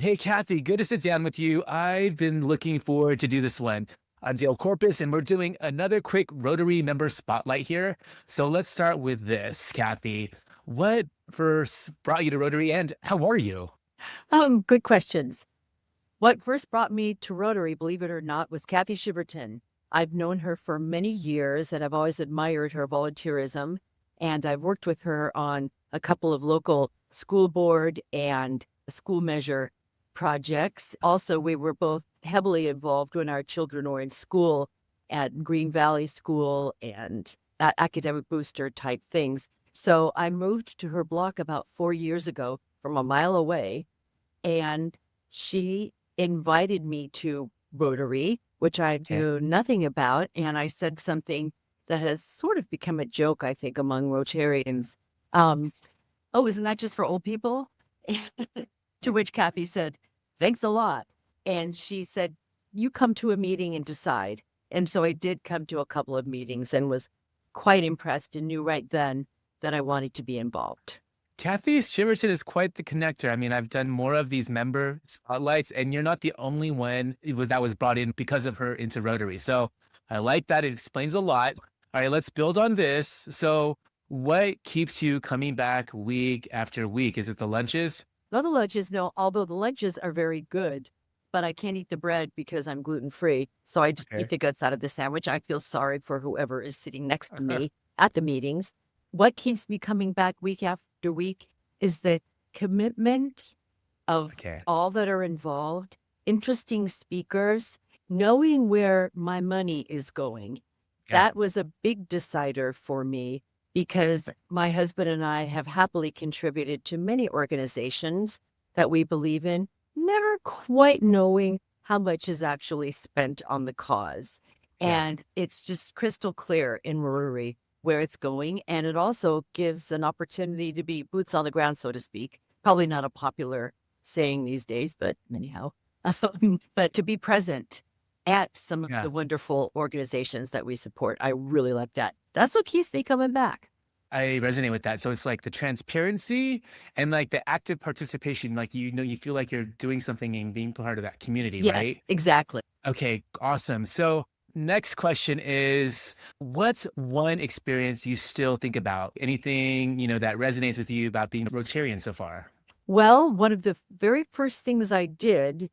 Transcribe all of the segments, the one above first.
Hey, Cathy, good to sit down with you. I've been looking forward to do this one. I'm Dale Corpus, and we're doing another quick Rotary member spotlight here. So let's start with this, Cathy. What first brought you to Rotary, and how are you? Good questions. What first brought me to Rotary, believe it or not, was Cathy Shiverton. I've known her for many years and I've always admired her volunteerism. And I've worked with her on a couple of local school board and school measure projects. Also, we were both heavily involved when our children were in school at Green Valley School and academic booster type things. So I moved to her block about 4 years ago from a mile away, and she invited me to Rotary, which I Okay. knew nothing about. And I said something that has sort of become a joke, I think, among Rotarians. Um, oh, isn't that just for old people? To which Kathy said, thanks a lot. And she said, you come to a meeting and decide. And so I did come to a couple of meetings and was quite impressed and knew right then that I wanted to be involved. Cathy Shiverton is quite the connector. I mean, I've done more of these member spotlights, and you're not the only one that was brought in because of her into Rotary. So I like that. It explains a lot. All right, let's build on this. So, what keeps you coming back week after week? Is it the lunches? No, the lunches, no, although the lunches are very good, but I can't eat the bread because I'm gluten free. So I just eat Okay. the guts out of the sandwich. I feel sorry for whoever is sitting next to me at the meetings. What keeps me coming back week after week is the commitment of Okay. all that are involved, interesting speakers, knowing where my money is going. Yeah. That was a big decider for me because my husband and I have happily contributed to many organizations that we believe in, never quite knowing how much is actually spent on the cause. Yeah. And it's just crystal clear in Rotary where it's going. And it also gives an opportunity to be boots on the ground, so to speak. Probably not a popular saying these days, but anyhow, but to be present at some of Yeah. the wonderful organizations that we support. I really like that. That's what keeps me coming back. I resonate with that. So it's like the transparency and like the active participation, like you feel like you're doing something and being part of that community, Yeah, right? exactly. Okay, awesome. So next question is, what's one experience you still think about? Anything, that resonates with you about being a Rotarian so far? Well, one of the very first things I did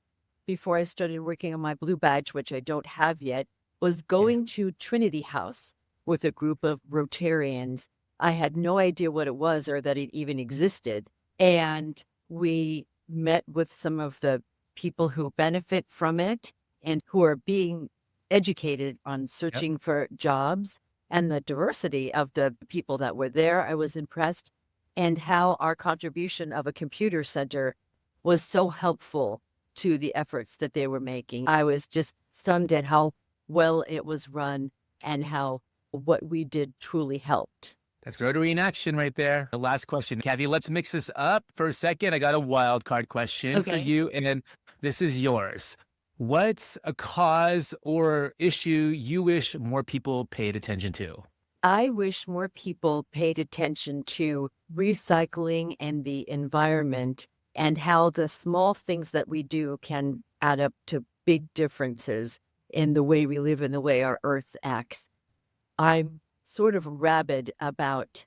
before I started working on my blue badge, which I don't have yet, was Okay. going to Trinity House with a group of Rotarians. I had no idea what it was or that it even existed. And we met with some of the people who benefit from it and who are being educated on Yep. searching for jobs, and the diversity of the people that were there. I was impressed, and how our contribution of a computer center was so helpful to the efforts that they were making. I was just stunned at how well it was run and how what we did truly helped. That's Rotary in action right there. The last question, Kathy, let's mix this up for a second. I got a wild card question for Okay. you, and this is yours. What's a cause or issue you wish more people paid attention to? I wish more people paid attention to recycling and the environment and how the small things that we do can add up to big differences in the way we live and the way our earth acts. I'm sort of rabid about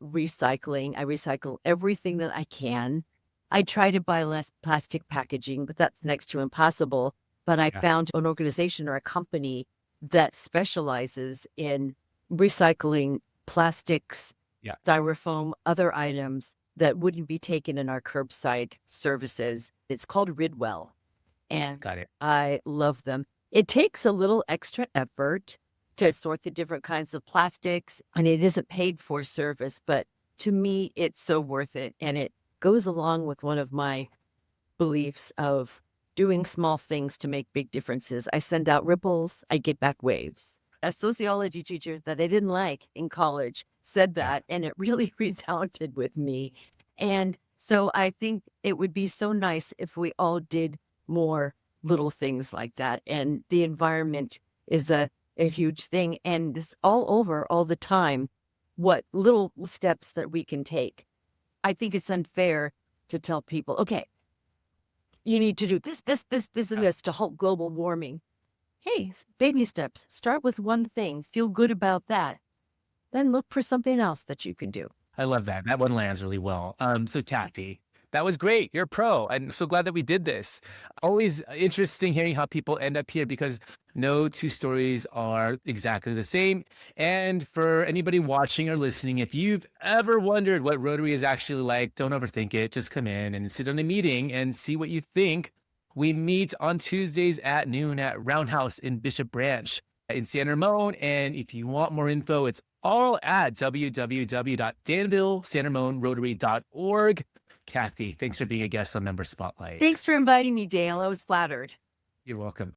recycling. I recycle everything that I can. I try to buy less plastic packaging, but that's next to impossible. But I Yeah. found an organization or a company that specializes in recycling plastics, Yeah. styrofoam, other items that wouldn't be taken in our curbside services. It's called Ridwell, and Got it. I love them. It takes a little extra effort to sort the different kinds of plastics, and it isn't paid for service, but to me, it's so worth it. And it goes along with one of my beliefs of doing small things to make big differences. I send out ripples, I get back waves. A sociology teacher that I didn't like in college said Yeah. that, and it really resounded with me. And so I think it would be so nice if we all did more little things like that. And the environment is a huge thing, and it's all over all the time. What little steps that we can take. I think it's unfair to tell people, okay, you need to do this, and this to halt global warming. Hey, baby steps. Start with one thing. Feel good about that. Then look for something else that you can do. I love that. That one lands really well. So Cathy, that was great. You're a pro. I'm so glad that we did this. Always interesting hearing how people end up here because no two stories are exactly the same. And for anybody watching or listening, if you've ever wondered what Rotary is actually like, don't overthink it. Just come in and sit on a meeting and see what you think. We meet on Tuesdays at noon at Roundhouse in Bishop Branch in San Ramon. And if you want more info, it's all at www.danvillesanramonrotary.org. Cathy, thanks for being a guest on Member Spotlight. Thanks for inviting me, Dale. I was flattered. You're welcome.